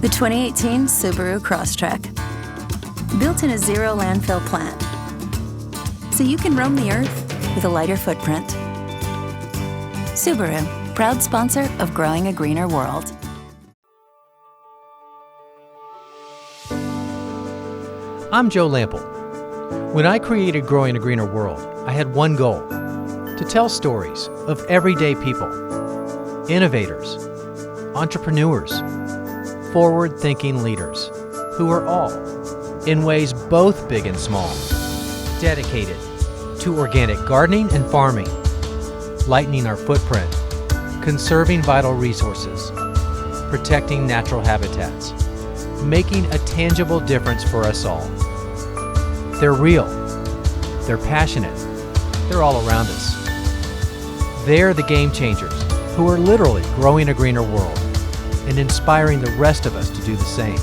The 2018 Subaru Crosstrek. Built in a zero landfill plant, so you can roam the earth with a lighter footprint. Subaru, proud sponsor of Growing a Greener World. I'm Joe Lample. When I created Growing a Greener World, I had one goal: to tell stories of everyday people, innovators, entrepreneurs, forward-thinking leaders who are all, in ways both big and small, dedicated to organic gardening and farming, lightening our footprint, conserving vital resources, protecting natural habitats, making a tangible difference for us all. They're real, they're passionate, they're all around us. They're the game changers who are literally growing a greener world and inspiring the rest of us to do the same.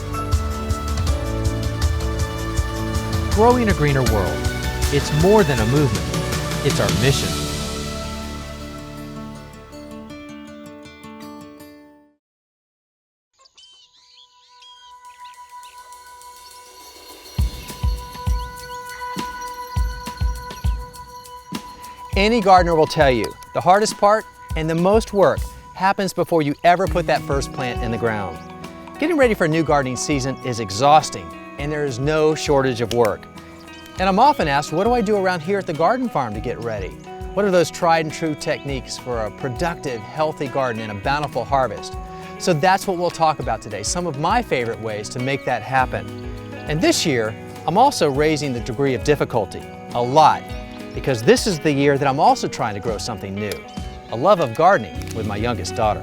Growing a Greener World, it's more than a movement, it's our mission. Any gardener will tell you, the hardest part and the most work happens before you ever put that first plant in the ground. Getting ready for a new gardening season is exhausting, and there is no shortage of work. And I'm often asked, what do I do around here at the garden farm to get ready? What are those tried and true techniques for a productive, healthy garden and a bountiful harvest? So that's what we'll talk about today, some of my favorite ways to make that happen. And this year, I'm also raising the degree of difficulty, a lot, because this is the year that I'm also trying to grow something new, a love of gardening with my youngest daughter.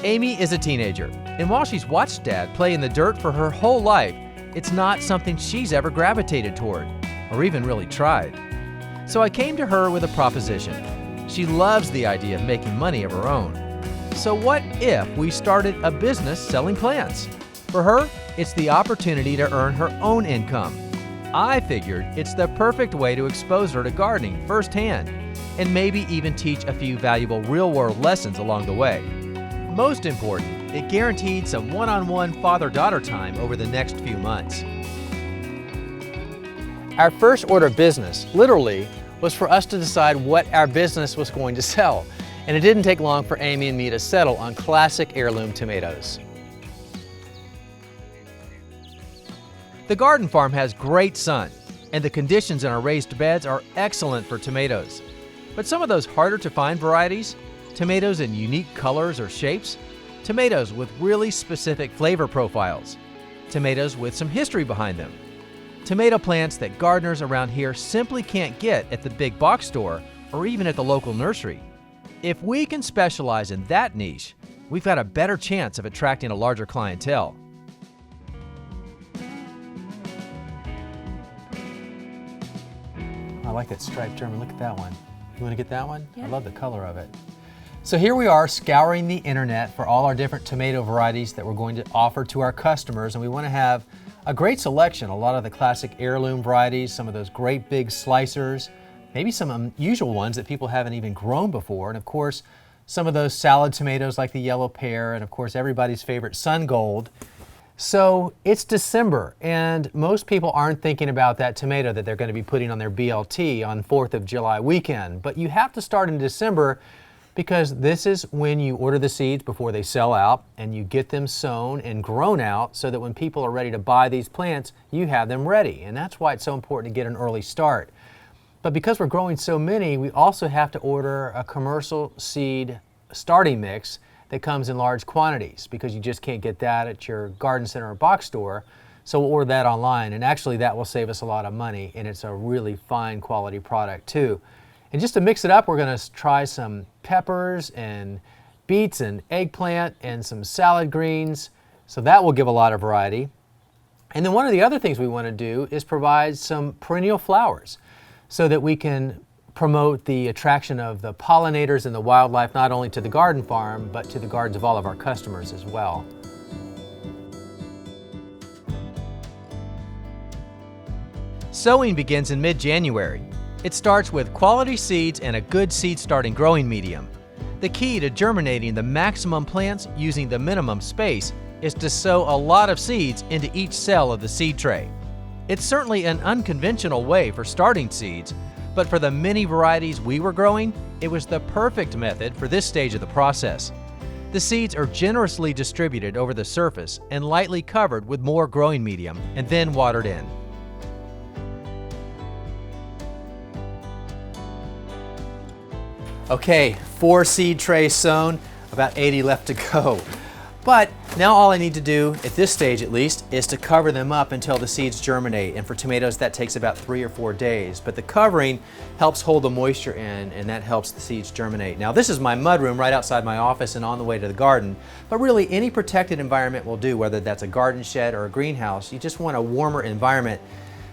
Amy is a teenager, and while she's watched Dad play in the dirt for her whole life, it's not something she's ever gravitated toward, or even really tried. So I came to her with a proposition. She loves the idea of making money of her own. So what if we started a business selling plants? For her, it's the opportunity to earn her own income. I figured it's the perfect way to expose her to gardening firsthand, and maybe even teach a few valuable real-world lessons along the way. Most important, it guaranteed some one-on-one father-daughter time over the next few months. Our first order of business, literally, was for us to decide what our business was going to sell. And it didn't take long for Amy and me to settle on classic heirloom tomatoes. The garden farm has great sun, and the conditions in our raised beds are excellent for tomatoes. But some of those harder to find varieties, tomatoes in unique colors or shapes, tomatoes with really specific flavor profiles, tomatoes with some history behind them, tomato plants that gardeners around here simply can't get at the big box store or even at the local nursery. If we can specialize in that niche, we've got a better chance of attracting a larger clientele. I like that striped German. Look at that one. You want to get that one? Yeah. I love the color of it. So here we are scouring the internet for all our different tomato varieties that we're going to offer to our customers, and we want to have a great selection. A lot of the classic heirloom varieties, some of those great big slicers, maybe some unusual ones that people haven't even grown before, and of course some of those salad tomatoes like the yellow pear, and of course everybody's favorite sun gold. So it's December, and most people aren't thinking about that tomato that they're going to be putting on their BLT on 4th of July weekend. But you have to start in December, because this is when you order the seeds before they sell out, and you get them sown and grown out so that when people are ready to buy these plants, you have them ready. And that's why it's so important to get an early start. But because we're growing so many, we also have to order a commercial seed starting mix that comes in large quantities, because you just can't get that at your garden center or box store. So we'll order that online, and actually that will save us a lot of money, and it's a really fine quality product too. And just to mix it up, we're going to try some peppers and beets and eggplant and some salad greens. So that will give a lot of variety. And then one of the other things we want to do is provide some perennial flowers, so that we can promote the attraction of the pollinators and the wildlife, not only to the garden farm, but to the gardens of all of our customers as well. Sowing begins in mid-January. It starts with quality seeds and a good seed starting growing medium. The key to germinating the maximum plants using the minimum space is to sow a lot of seeds into each cell of the seed tray. It's certainly an unconventional way for starting seeds, but for the many varieties we were growing, it was the perfect method for this stage of the process. The seeds are generously distributed over the surface and lightly covered with more growing medium and then watered in. Okay, 4 seed trays sown, about 80 left to go. But now all I need to do, at this stage at least, is to cover them up until the seeds germinate. And for tomatoes, that takes about 3 or 4 days. But the covering helps hold the moisture in, and that helps the seeds germinate. Now this is my mudroom right outside my office and on the way to the garden. But really, any protected environment will do, whether that's a garden shed or a greenhouse. You just want a warmer environment.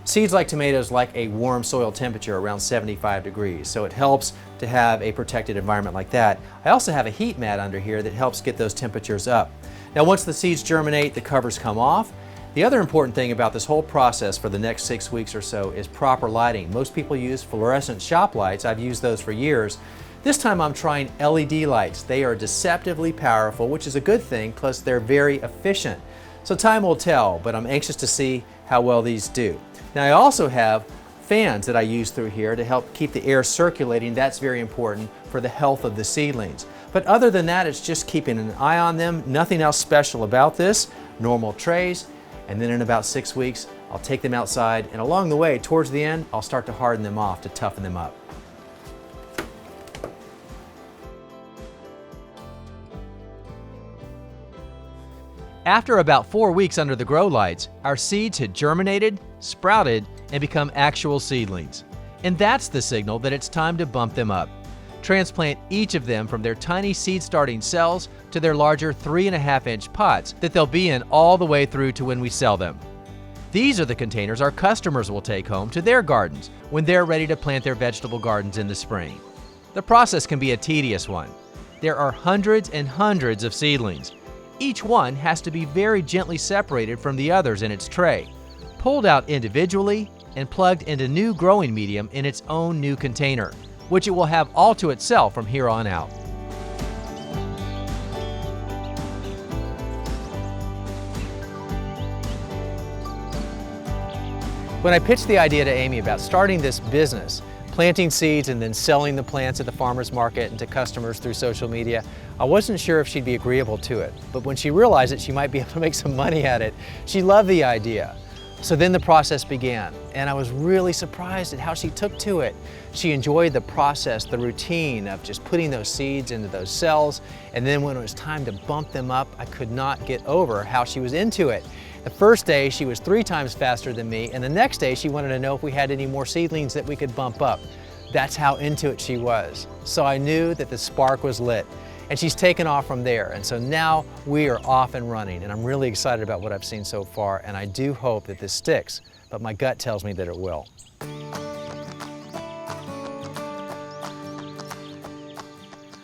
Seeds like tomatoes like a warm soil temperature around 75 degrees, so it helps to have a protected environment like that. I also have a heat mat under here that helps get those temperatures up. Now once the seeds germinate, the covers come off. The other important thing about this whole process for the next 6 weeks or so is proper lighting. Most people use fluorescent shop lights. I've used those for years. This time I'm trying LED lights. They are deceptively powerful, which is a good thing, plus they're very efficient. So time will tell, but I'm anxious to see how well these do. Now I also have fans that I use through here to help keep the air circulating. That's very important for the health of the seedlings. But other than that, it's just keeping an eye on them. Nothing else special about this. Normal trays. And then in about 6 weeks, I'll take them outside, and along the way, towards the end, I'll start to harden them off to toughen them up. After about 4 weeks under the grow lights, our seeds had germinated, sprouted, and become actual seedlings. And that's the signal that it's time to bump them up. Transplant each of them from their tiny seed starting cells to their larger 3.5-inch pots that they'll be in all the way through to when we sell them. These are the containers our customers will take home to their gardens when they're ready to plant their vegetable gardens in the spring. The process can be a tedious one. There are hundreds and hundreds of seedlings. Each one has to be very gently separated from the others in its tray, pulled out individually, and plugged into new growing medium in its own new container, which it will have all to itself from here on out. When I pitched the idea to Amy about starting this business, planting seeds and then selling the plants at the farmer's market and to customers through social media, I wasn't sure if she'd be agreeable to it. But when she realized that she might be able to make some money at it, she loved the idea. So then the process began, and I was really surprised at how she took to it. She enjoyed the process, the routine of just putting those seeds into those cells, and then when it was time to bump them up, I could not get over how she was into it. The first day she was 3 times faster than me, and the next day she wanted to know if we had any more seedlings that we could bump up. That's how into it she was. So I knew that the spark was lit, and she's taken off from there. And so now we are off and running, and I'm really excited about what I've seen so far, and I do hope that this sticks, but my gut tells me that it will.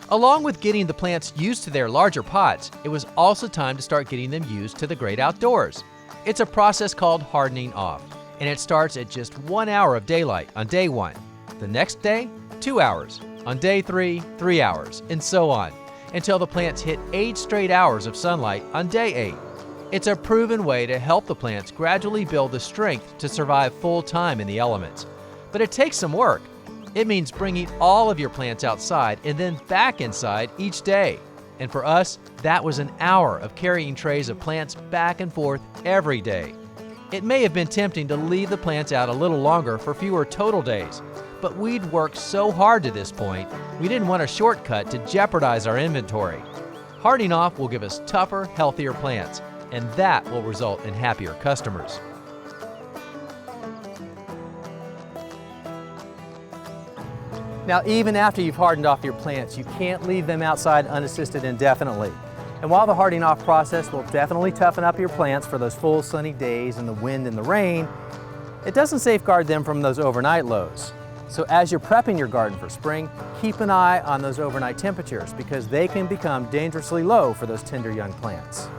Along with getting the plants used to their larger pots, it was also time to start getting them used to the great outdoors. It's a process called hardening off, and it starts at just 1 hour of daylight on day 1. The next day, 2 hours. On day 3, 3 hours, and so on, until the plants hit 8 straight hours of sunlight on day 8. It's a proven way to help the plants gradually build the strength to survive full time in the elements. But it takes some work. It means bringing all of your plants outside and then back inside each day. And for us, that was an hour of carrying trays of plants back and forth every day. It may have been tempting to leave the plants out a little longer for fewer total days, but we'd worked so hard to this point, we didn't want a shortcut to jeopardize our inventory. Hardening off will give us tougher, healthier plants, and that will result in happier customers. Now, even after you've hardened off your plants, you can't leave them outside unassisted indefinitely. And while the hardening off process will definitely toughen up your plants for those full sunny days and the wind and the rain, it doesn't safeguard them from those overnight lows. So as you're prepping your garden for spring, keep an eye on those overnight temperatures because they can become dangerously low for those tender young plants.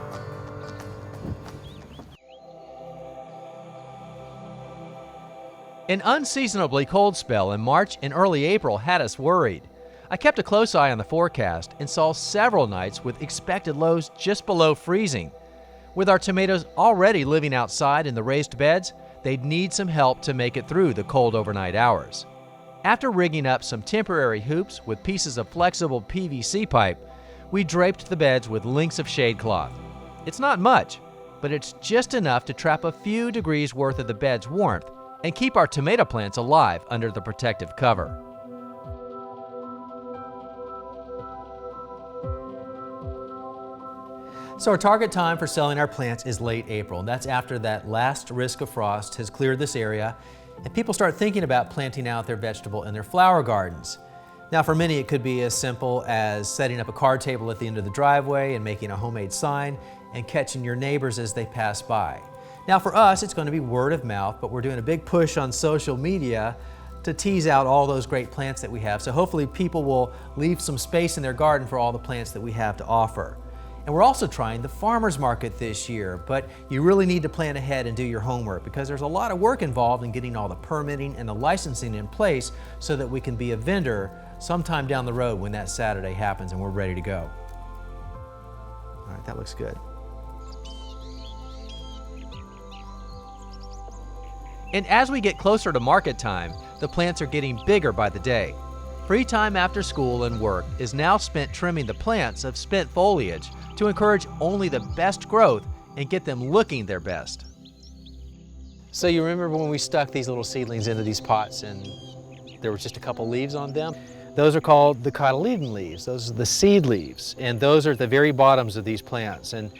An unseasonably cold spell in March and early April had us worried. I kept a close eye on the forecast and saw several nights with expected lows just below freezing. With our tomatoes already living outside in the raised beds, they'd need some help to make it through the cold overnight hours. After rigging up some temporary hoops with pieces of flexible PVC pipe, we draped the beds with lengths of shade cloth. It's not much, but it's just enough to trap a few degrees worth of the bed's warmth and keep our tomato plants alive under the protective cover. So our target time for selling our plants is late April. That's after that last risk of frost has cleared this area and people start thinking about planting out their vegetable and their flower gardens. Now for many it could be as simple as setting up a card table at the end of the driveway and making a homemade sign and catching your neighbors as they pass by. Now for us it's going to be word of mouth, but we're doing a big push on social media to tease out all those great plants that we have. So hopefully people will leave some space in their garden for all the plants that we have to offer. And we're also trying the farmers market this year, but you really need to plan ahead and do your homework because there's a lot of work involved in getting all the permitting and the licensing in place so that we can be a vendor sometime down the road when that Saturday happens and we're ready to go. All right, that looks good. And as we get closer to market time, the plants are getting bigger by the day. Free time after school and work is now spent trimming the plants of spent foliage to encourage only the best growth and get them looking their best. So you remember when we stuck these little seedlings into these pots and there was just a couple leaves on them? Those are called the Cotyledon leaves. Those are the seed leaves, and those are at the very bottoms of these plants. And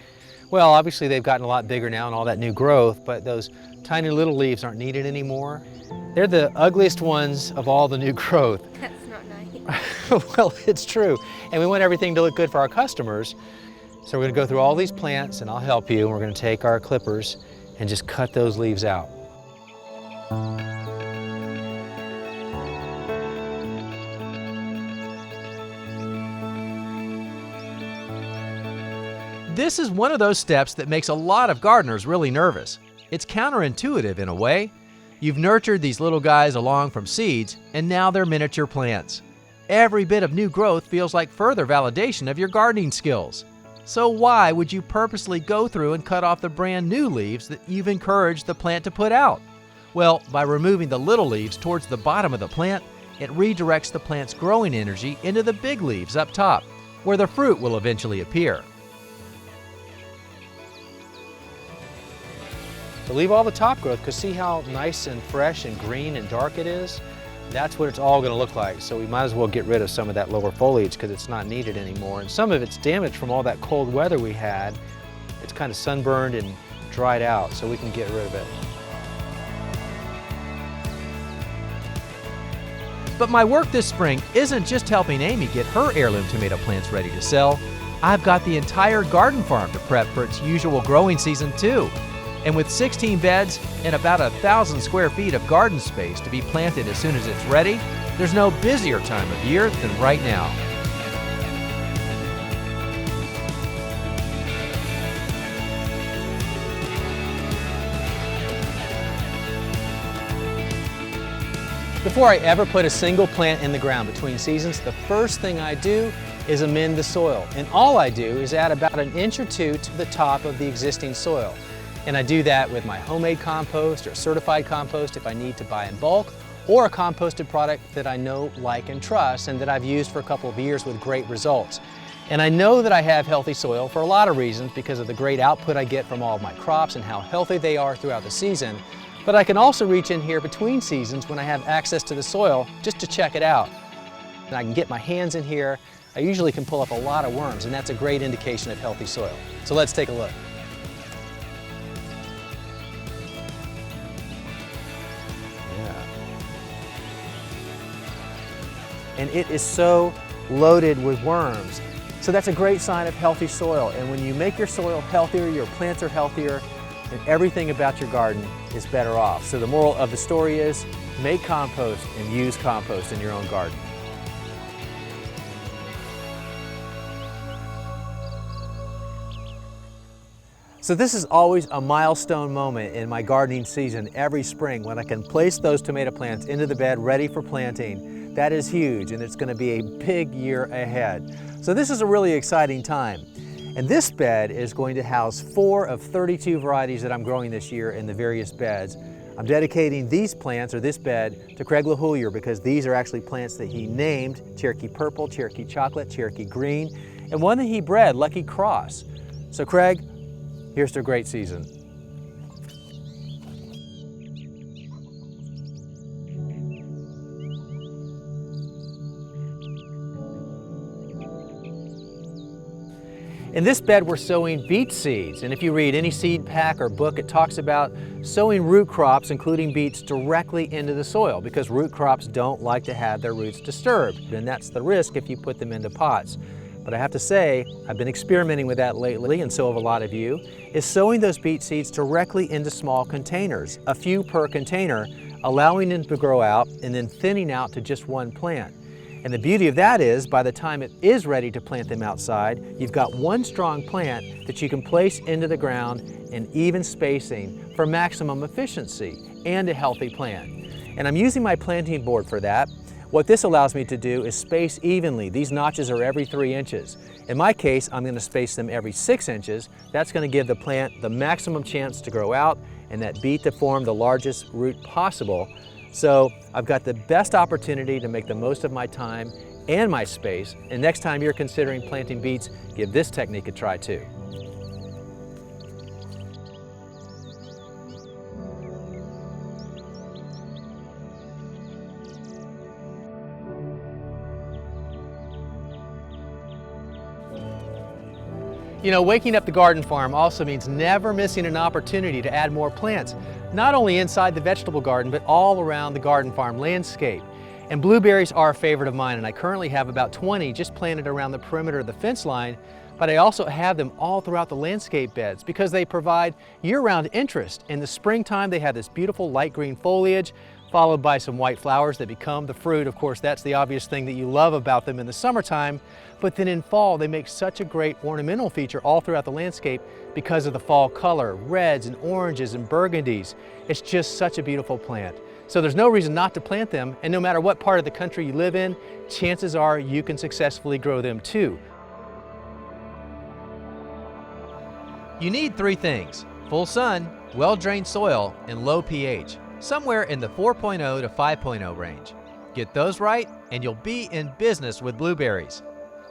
well, obviously they've gotten a lot bigger now and all that new growth, but those tiny little leaves aren't needed anymore. They're the ugliest ones of all the new growth. That's not nice. Well, it's true. And we want everything to look good for our customers. So we're going to go through all these plants and I'll help you. And we're going to take our clippers and just cut those leaves out. This is one of those steps that makes a lot of gardeners really nervous. It's counterintuitive in a way. You've nurtured these little guys along from seeds, and now they're miniature plants. Every bit of new growth feels like further validation of your gardening skills. So why would you purposely go through and cut off the brand new leaves that you've encouraged the plant to put out? Well, by removing the little leaves towards the bottom of the plant, it redirects the plant's growing energy into the big leaves up top, where the fruit will eventually appear. So leave all the top growth, because see how nice and fresh and green and dark it is? That's what it's all going to look like. So we might as well get rid of some of that lower foliage because it's not needed anymore. And some of it's damaged from all that cold weather we had. It's kind of sunburned and dried out, so we can get rid of it. But my work this spring isn't just helping Amy get her heirloom tomato plants ready to sell. I've got the entire garden farm to prep for its usual growing season too. And with 16 beds and about 1,000 square feet of garden space to be planted as soon as it's ready, there's no busier time of year than right now. Before I ever put a single plant in the ground between seasons, the first thing I do is amend the soil. And all I do is add about an inch or two to the top of the existing soil. And I do that with my homemade compost or certified compost if I need to buy in bulk, or a composted product that I know, like, and trust and that I've used for a couple of years with great results. And I know that I have healthy soil for a lot of reasons because of the great output I get from all of my crops and how healthy they are throughout the season. But I can also reach in here between seasons when I have access to the soil just to check it out. And I can get my hands in here. I usually can pull up a lot of worms, and that's a great indication of healthy soil. So let's take a look. And it is so loaded with worms. So that's a great sign of healthy soil. And when you make your soil healthier, your plants are healthier, and everything about your garden is better off. So the moral of the story is, make compost and use compost in your own garden. So this is always a milestone moment in my gardening season every spring when I can place those tomato plants into the bed ready for planting. That is huge, and it's going to be a big year ahead. So this is a really exciting time. And this bed is going to house 4 of 32 varieties that I'm growing this year in the various beds. I'm dedicating these plants, or this bed, to Craig LaHoulier because these are actually plants that he named Cherokee Purple, Cherokee Chocolate, Cherokee Green, and one that he bred, Lucky Cross. So Craig, here's to a great season. In this bed, we're sowing beet seeds, and if you read any seed pack or book, it talks about sowing root crops, including beets, directly into the soil because root crops don't like to have their roots disturbed, and that's the risk if you put them into pots. But I have to say, I've been experimenting with that lately, and so have a lot of you, is sowing those beet seeds directly into small containers, a few per container, allowing them to grow out and then thinning out to just one plant. And the beauty of that is, by the time it is ready to plant them outside, you've got one strong plant that you can place into the ground in even spacing for maximum efficiency and a healthy plant. And I'm using my planting board for that. What this allows me to do is space evenly. These notches are every 3 inches. In my case, I'm going to space them every 6 inches. That's going to give the plant the maximum chance to grow out and that beet to form the largest root possible. So I've got the best opportunity to make the most of my time and my space, and next time you're considering planting beets, give this technique a try too. You know, waking up the garden farm also means never missing an opportunity to add more plants, not only inside the vegetable garden, but all around the garden farm landscape. And blueberries are a favorite of mine, and I currently have about 20 just planted around the perimeter of the fence line, but I also have them all throughout the landscape beds because they provide year-round interest. In the springtime, they have this beautiful light green foliage, followed by some white flowers that become the fruit. Of course, that's the obvious thing that you love about them in the summertime. But then in fall, they make such a great ornamental feature all throughout the landscape because of the fall color, reds and oranges and burgundies. It's just such a beautiful plant. So there's no reason not to plant them, and no matter what part of the country you live in, chances are you can successfully grow them too. You need 3 things: full sun, well-drained soil, and low pH, somewhere in the 4.0 to 5.0 range. Get those right, and you'll be in business with blueberries.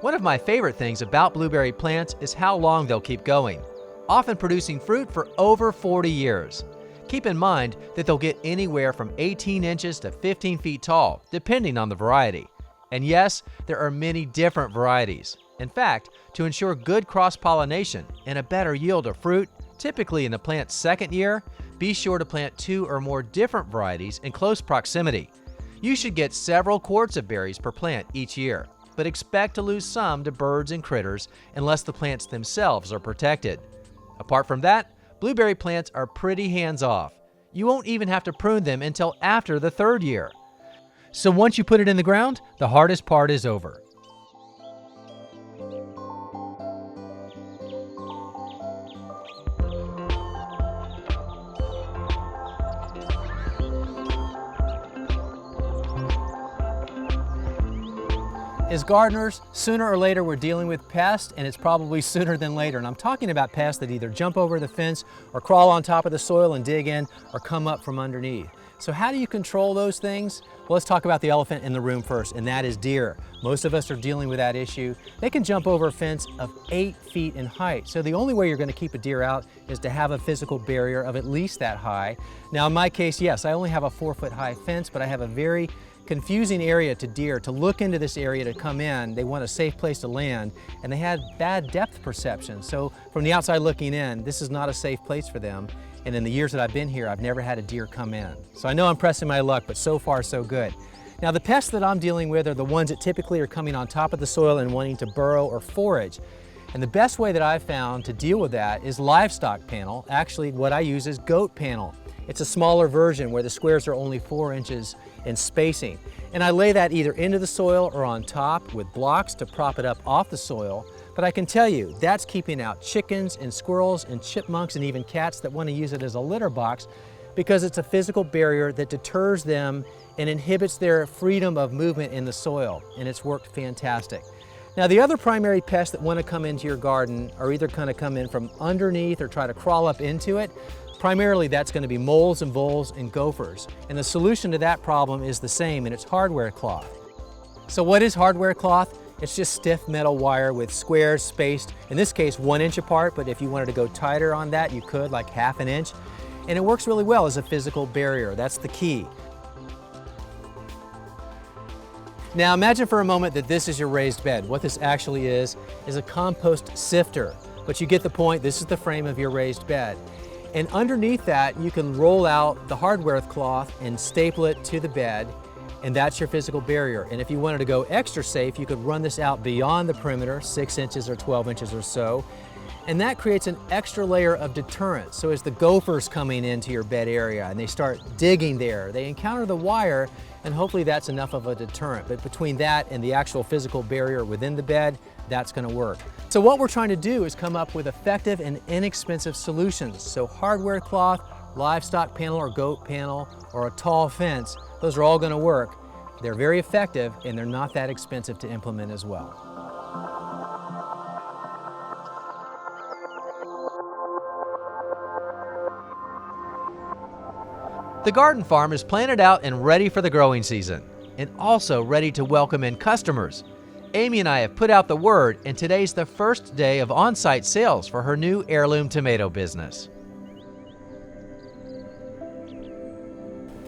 One of my favorite things about blueberry plants is how long they'll keep going, often producing fruit for over 40 years. Keep in mind that they'll get anywhere from 18 inches to 15 feet tall, depending on the variety. And yes, there are many different varieties. In fact, to ensure good cross-pollination and a better yield of fruit, typically in the plant's second year, be sure to plant 2 or more different varieties in close proximity. You should get several quarts of berries per plant each year, but expect to lose some to birds and critters unless the plants themselves are protected. Apart from that, blueberry plants are pretty hands-off. You won't even have to prune them until after the 3rd year. So once you put it in the ground, the hardest part is over. As gardeners, sooner or later we're dealing with pests, and it's probably sooner than later. And I'm talking about pests that either jump over the fence or crawl on top of the soil and dig in or come up from underneath. So how do you control those things? Well, let's talk about the elephant in the room first, and that is deer. Most of us are dealing with that issue. They can jump over a fence of 8 feet in height. So the only way you're going to keep a deer out is to have a physical barrier of at least that high. Now in my case, yes, I only have a 4-foot high fence, but I have a very confusing area to deer to look into this area to come in. They want a safe place to land, and they had bad depth perception. So from the outside looking in, this is not a safe place for them. And in the years that I've been here, I've never had a deer come in. So I know I'm pressing my luck, but so far so good. Now the pests that I'm dealing with are the ones that typically are coming on top of the soil and wanting to burrow or forage. And the best way that I've found to deal with that is livestock panel. Actually, what I use is goat panel. It's a smaller version where the squares are only 4 inches in spacing. And I lay that either into the soil or on top with blocks to prop it up off the soil. But I can tell you, that's keeping out chickens and squirrels and chipmunks and even cats that want to use it as a litter box, because it's a physical barrier that deters them and inhibits their freedom of movement in the soil, and it's worked fantastic. Now, the other primary pests that want to come into your garden are either going to come in from underneath or try to crawl up into it. Primarily, that's going to be moles and voles and gophers. And the solution to that problem is the same, and it's hardware cloth. So what is hardware cloth? It's just stiff metal wire with squares spaced, in this case 1 inch apart, but if you wanted to go tighter on that, you could, like ½ an inch. And it works really well as a physical barrier. That's the key. Now imagine for a moment that this is your raised bed. What this actually is a compost sifter. But you get the point, this is the frame of your raised bed. And underneath that, you can roll out the hardware cloth and staple it to the bed, and that's your physical barrier. And if you wanted to go extra safe, you could run this out beyond the perimeter, 6 inches or 12 inches or so, and that creates an extra layer of deterrent. So as the gophers coming into your bed area and they start digging there, they encounter the wire, and hopefully that's enough of a deterrent. But between that and the actual physical barrier within the bed, that's going to work. So what we're trying to do is come up with effective and inexpensive solutions. So hardware cloth, livestock panel or goat panel, or a tall fence, those are all going to work. They're very effective and they're not that expensive to implement as well. The garden farm is planted out and ready for the growing season, and also ready to welcome in customers. Amy and I have put out the word, and today's the first day of on-site sales for her new heirloom tomato business.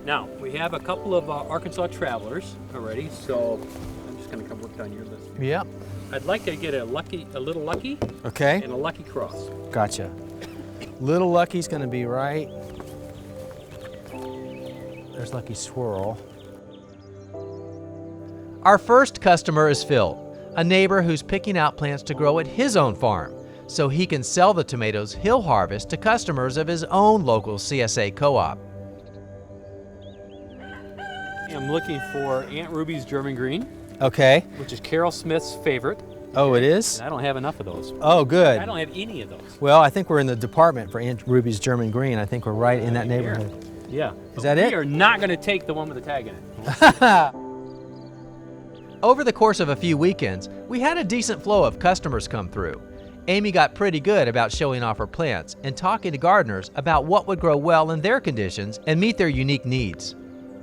Now, we have a couple of Arkansas travelers already, so I'm just going to come work down your list. Yep. I'd like to get a little lucky, Okay. and a lucky cross. Gotcha. Little Lucky's going to be right. There's Lucky Swirl. Our first customer is Phil, a neighbor who's picking out plants to grow at his own farm, so he can sell the tomatoes he'll harvest to customers of his own local CSA co-op. I'm looking for Aunt Ruby's German Green, Okay. which is Carol Smith's favorite. Oh, it is? And I don't have enough of those. Oh, good. I don't have any of those. Well, I think we're in the department for Aunt Ruby's German Green. I think we're right in that Here. neighborhood. Yeah. Is that it? We are not going to take the one with the tag in it. Over the course of a few weekends, we had a decent flow of customers come through. Amy got pretty good about showing off her plants and talking to gardeners about what would grow well in their conditions and meet their unique needs.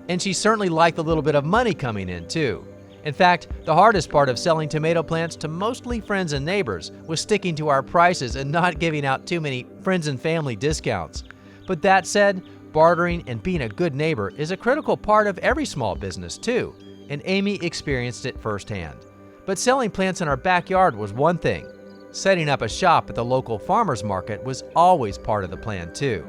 And she certainly liked the little bit of money coming in too. In fact, the hardest part of selling tomato plants to mostly friends and neighbors was sticking to our prices and not giving out too many friends and family discounts. But that said, bartering and being a good neighbor is a critical part of every small business too, and Amy experienced it firsthand. But selling plants in our backyard was one thing. Setting up a shop at the local farmers market was always part of the plan too.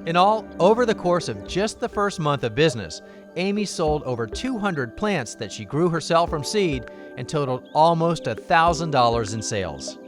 In all, over the course of just the first month of business, Amy sold over 200 plants that she grew herself from seed and totaled almost $1,000 in sales.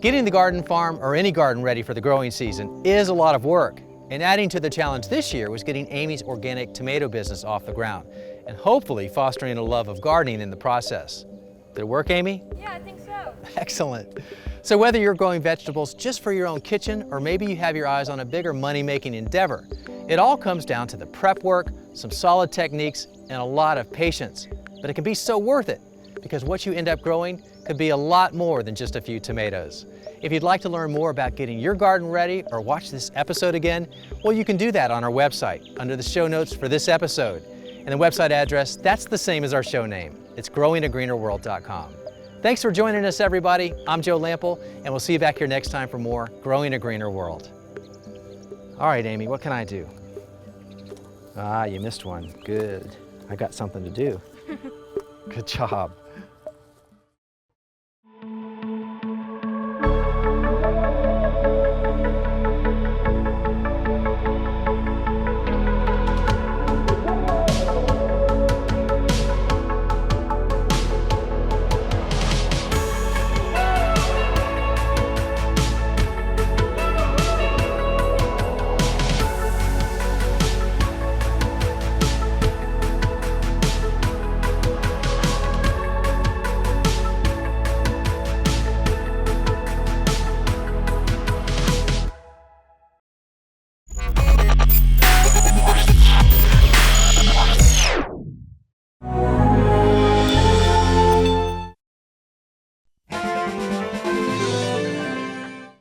Getting the garden farm or any garden ready for the growing season is a lot of work. And adding to the challenge this year was getting Amy's organic tomato business off the ground and hopefully fostering a love of gardening in the process. Did it work, Amy? Yeah, I think so. Excellent. So whether you're growing vegetables just for your own kitchen or maybe you have your eyes on a bigger money-making endeavor, it all comes down to the prep work, some solid techniques, and a lot of patience. But it can be so worth it because what you end up growing could be a lot more than just a few tomatoes. If you'd like to learn more about getting your garden ready or watch this episode again, well, you can do that on our website under the show notes for this episode. And the website address, that's the same as our show name. It's growingagreenerworld.com. Thanks for joining us, everybody. I'm Joe Lample, and we'll see you back here next time for more Growing a Greener World. All right, Amy, what can I do? Ah, you missed one. Good. I got something to do. Good job.